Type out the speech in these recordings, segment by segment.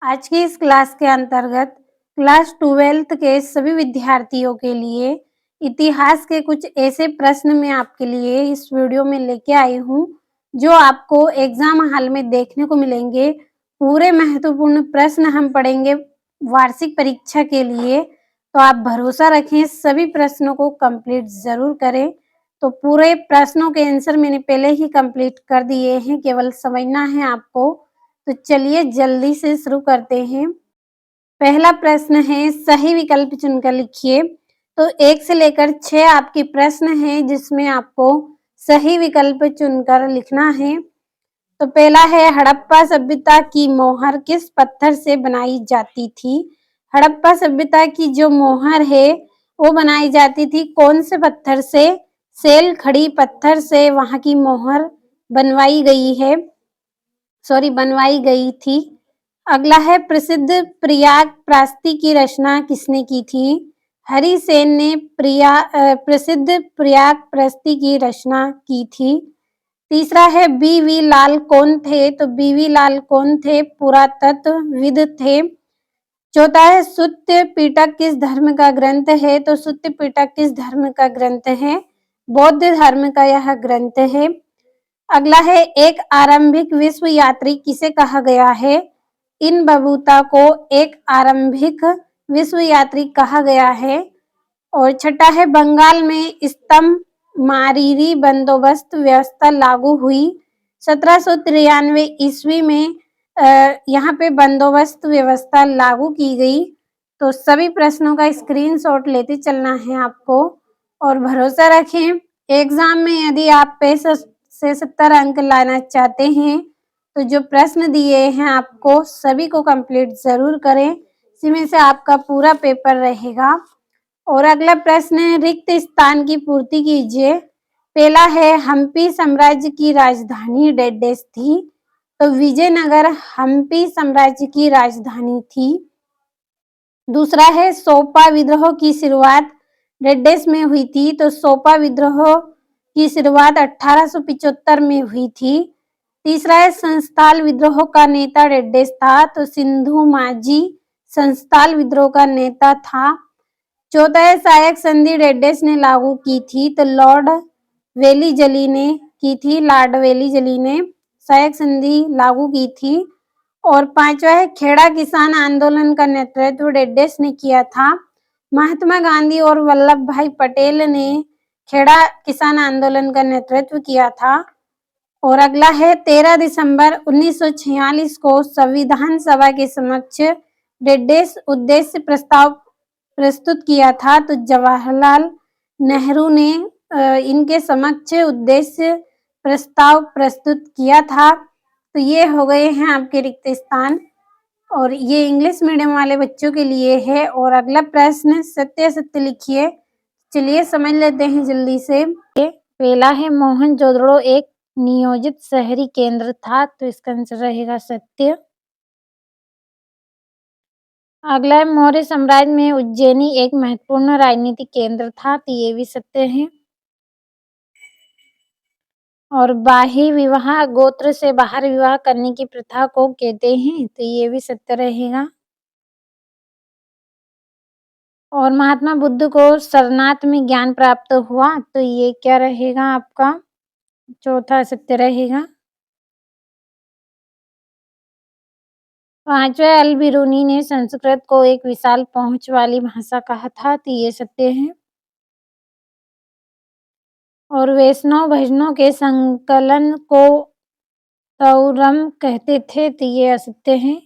आज की इस क्लास के अंतर्गत क्लास 12th के सभी विद्यार्थियों के लिए इतिहास के कुछ ऐसे प्रश्न मैं आपके लिए इस वीडियो में लेके आई हूँ, जो आपको एग्जाम हॉल में देखने को मिलेंगे। पूरे महत्वपूर्ण प्रश्न हम पढ़ेंगे वार्षिक परीक्षा के लिए, तो आप भरोसा रखें सभी प्रश्नों को कंप्लीट ज़रूर करें। तो पूरे प्रश्नों के आंसर मैंने पहले ही कंप्लीट कर दिए हैं, केवल समझना है आपको। तो चलिए जल्दी से शुरू करते हैं। पहला प्रश्न है, सही विकल्प चुनकर लिखिए। तो 1 से लेकर 6 आपके प्रश्न हैं, जिसमें आपको सही विकल्प चुनकर लिखना है। तो पहला है, हड़प्पा सभ्यता की मोहर किस पत्थर से बनाई जाती थी? हड़प्पा सभ्यता की जो मोहर है, वो बनाई जाती थी कौन से पत्थर से? सेल खड़ी पत्थर से वहाँ की मोहर बनवाई गई थी। अगला है, प्रसिद्ध प्रयाग प्रास्ति की रचना किसने की थी? हरिसेन ने प्रसिद्ध प्रयाग प्रास्ति की रचना की थी। तीसरा है, बी.वी. लाल कौन थे? तो बी.वी. लाल कौन थे? पुरातत्वविद थे। चौथा है, सुत्त पिटक किस धर्म का ग्रंथ है? तो सुत्त पिटक किस धर्म का ग्रंथ है? बौद्ध धर्म का यह ग्रंथ है। अगला है, एक आरंभिक विश्व यात्री किसे कहा गया है? इन बबूता को एक आरंभिक विश्व यात्री कहा गया है। और छठा है, बंगाल में स्तंभ मारीरी बंदोबस्त व्यवस्था लागू हुई 1793 ईस्वी में। यहाँ पे बंदोबस्त व्यवस्था लागू की गई। तो सभी प्रश्नों का स्क्रीनशॉट लेते चलना है आपको और भरोसा रखें एग्जाम में यदि आप 65 से 70 अंक लाना चाहते हैं, तो जो प्रश्न दिए हैं आपको सभी को कंप्लीट जरूर करें। इसी में से आपका पूरा पेपर रहेगा। और अगला प्रश्न है, रिक्त स्थान की पूर्ति कीजिए। पहला है, हम्पी साम्राज्य की राजधानी डेडेस थी। तो विजयनगर हम्पी साम्राज्य की राजधानी थी। दूसरा है, सोपा विद्रोह की शुरुआत डेडेस में हुई थी। तो सोपा विद्रोह की शुरुआत 1875 में हुई थी। तीसरा है, संस्थाल विद्रोह का नेता डेडेस था। तो सिंधु माझी संस्थाल विद्रोह का नेता था। चौथा है, सहायक संधि डेडेस ने लागू की थी। तो लॉर्ड वेलीजली ने की थी। लॉर्ड वेलीजली ने सहायक संधि लागू की थी। और पांचवा है, खेड़ा किसान आंदोलन का नेतृत्व डेडेस ने किया था। महात्मा गांधी और वल्लभ भाई पटेल ने खेड़ा किसान आंदोलन का नेतृत्व किया था। और अगला है, 13 दिसंबर 1946 को संविधान सभा के समक्ष डेडेस उद्देश्य प्रस्ताव प्रस्तुत किया था। तो जवाहरलाल नेहरू ने इनके समक्ष उद्देश्य प्रस्ताव प्रस्तुत किया था। तो ये हो गए हैं आपके रिक्त स्थान, और ये इंग्लिश मीडियम वाले बच्चों के लिए है। और अगला प्रश्न, सत्य सत्य लिखिए। चलिए समझ लेते हैं जल्दी से। पहला है, मोहनजोदड़ो एक नियोजित शहरी केंद्र था। तो इसका आंसर रहेगा सत्य। अगला है, मौर्य साम्राज्य में उज्जैनी एक महत्वपूर्ण राजनीतिक केंद्र था। तो ये भी सत्य है। और बाह्य विवाह गोत्र से बाहर विवाह करने की प्रथा को कहते हैं। तो ये भी सत्य रहेगा। और महात्मा बुद्ध को सरनाथ में ज्ञान प्राप्त हुआ। तो ये क्या रहेगा आपका? चौथा सत्य रहेगा। पांचवा, अल बिरूनी ने संस्कृत को एक विशाल पहुंच वाली भाषा कहा था। तो ये सत्य है। और वैष्णव भजनों के संकलन को तौरम कहते थे। तो ये असत्य है।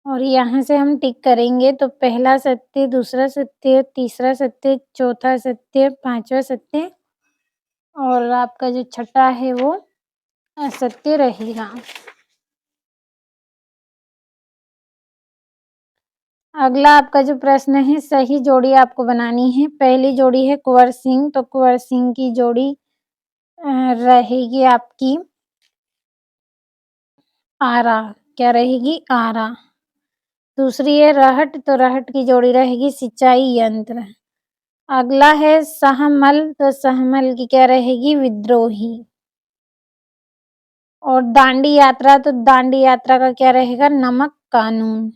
और यहाँ से हम टिक करेंगे। तो पहला सत्य, दूसरा सत्य, तीसरा सत्य, चौथा सत्य, पांचवा सत्य, और आपका जो छठा है वो असत्य रहेगा। अगला आपका जो प्रश्न है, सही जोड़ी आपको बनानी है। पहली जोड़ी है कुंवर सिंह। तो कुंवर सिंह की जोड़ी रहेगी आपकी आरा। क्या रहेगी? आरा। दूसरी है रहट। तो रहट की जोड़ी रहेगी सिंचाई यंत्र। अगला है सहमल। तो सहमल की क्या रहेगी? विद्रोही। और दांडी यात्रा, तो दांडी यात्रा का क्या रहेगा? नमक कानून।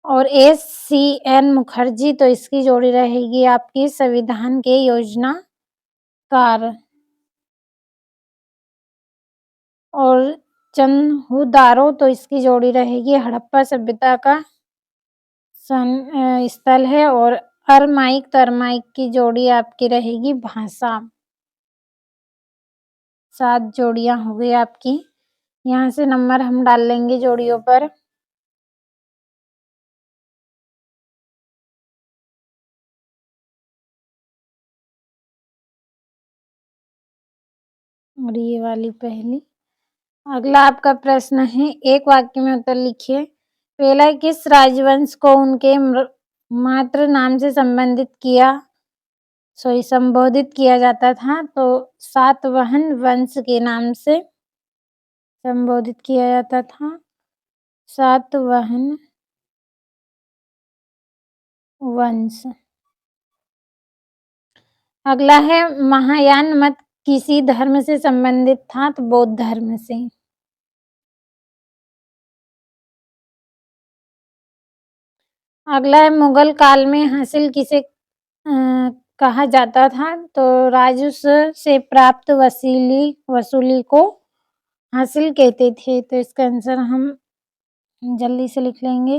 और एस.सी.एन. मुखर्जी, तो इसकी जोड़ी रहेगी आपकी संविधान के योजनाकार। और चन्हुदारो, तो इसकी जोड़ी रहेगी हड़प्पा सभ्यता का स्थल है। और अरमाइक तरमाइक की जोड़ी आपकी रहेगी भाषा। 7 जोड़ियां हो गई आपकी। यहाँ से नंबर हम डाल लेंगे जोड़ियों पर। और ये वाली पहली। अगला आपका प्रश्न है, एक वाक्य में उत्तर लिखिए। पहला, किस राजवंश को उनके मातृ नाम से संबोधित किया जाता था? तो सातवाहन वंश के नाम से संबोधित किया जाता था। सातवाहन वंश। अगला है, महायान मत किसी धर्म से संबंधित था? तो बौद्ध धर्म से। अगला है, मुगल काल में हासिल किसे कहा जाता था? तो राजस्व से प्राप्त वसूली को हासिल कहते थे। तो इसका आंसर हम जल्दी से लिख लेंगे,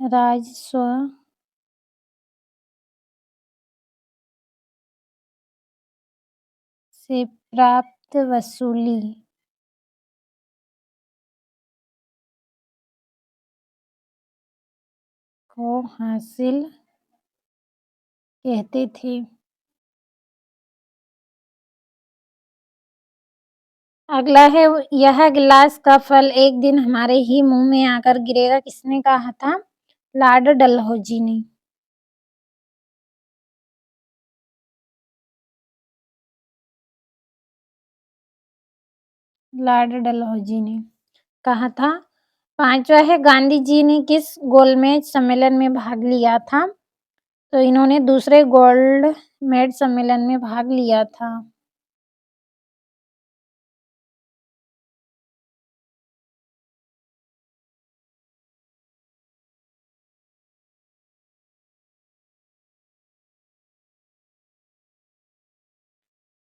राजस्व से प्राप्त वसूली को हासिल कहते थे। अगला है, यह गिलास का फल एक दिन हमारे ही मुंह में आकर गिरेगा, किसने कहा था? लॉर्ड डलहौजी ने। लॉर्ड डलहौजी ने कहा था। 5वां है, गांधी जी ने किस गोलमेज सम्मेलन में भाग लिया था? तो इन्होंने दूसरे गोल्डमेज सम्मेलन में भाग लिया था।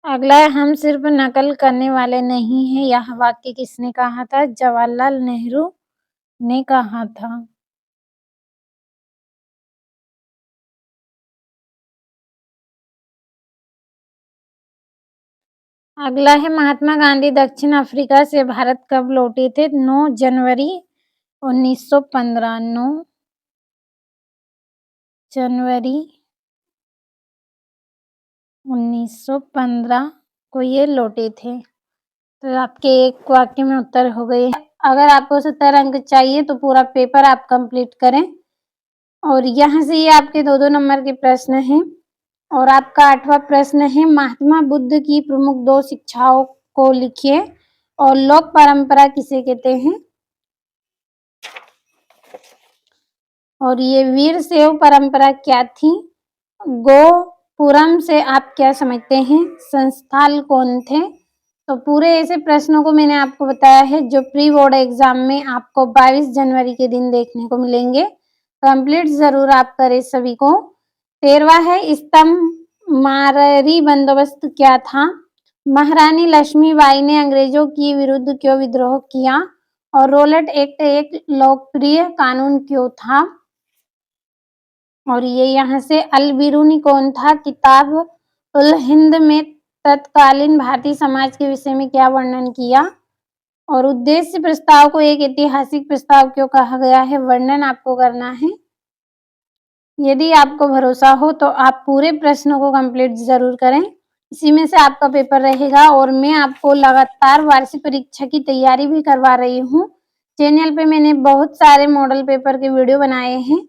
अगला है, हम सिर्फ नकल करने वाले नहीं हैं, यह वाक्य किसने कहा था? जवाहरलाल नेहरू ने कहा था। अगला है, महात्मा गांधी दक्षिण अफ्रीका से भारत कब लौटे थे? 9 जनवरी 1915। 9 जनवरी 1915 को ये लौटे थे। तो आपके एक वाक्य में उत्तर हो गए। अगर आपको 70 अंक चाहिए तो पूरा पेपर आप कंप्लीट करें। और यहाँ से ये आपके 2-2 नंबर के प्रश्न हैं। और आपका 8वां प्रश्न है, महात्मा बुद्ध की प्रमुख 2 शिक्षाओं को लिखिए। और लोक परंपरा किसे कहते हैं? और ये वीर शैव परंपरा क्या थी? गोपुरम से आप क्या समझते हैं? संस्थाल कौन थे? तो पूरे ऐसे प्रश्नों को मैंने आपको बताया है जो प्री बोर्ड एग्जाम में आपको 22 जनवरी के दिन देखने को मिलेंगे। कंप्लीट जरूर आप करें सभी को। 13वां है, स्तंभमाररी बंदोबस्त क्या था? महारानी लक्ष्मीबाई ने अंग्रेजों की विरुद्ध क्यों विद्रोह किया? और रोलेट एक्ट एक लोकप्रिय कानून क्यों था? और ये यहाँ से अल बिरूनी कौन था? किताब उल हिंद में तत्कालीन भारतीय समाज के विषय में क्या वर्णन किया? और उद्देश्य प्रस्ताव को एक ऐतिहासिक प्रस्ताव क्यों कहा गया है? वर्णन आपको करना है। यदि आपको भरोसा हो तो आप पूरे प्रश्नों को कंप्लीट जरूर करें। इसी में से आपका पेपर रहेगा। और मैं आपको लगातार वार्षिक परीक्षा की तैयारी भी करवा रही हूँ। चैनल पे मैंने बहुत सारे मॉडल पेपर के वीडियो बनाए हैं।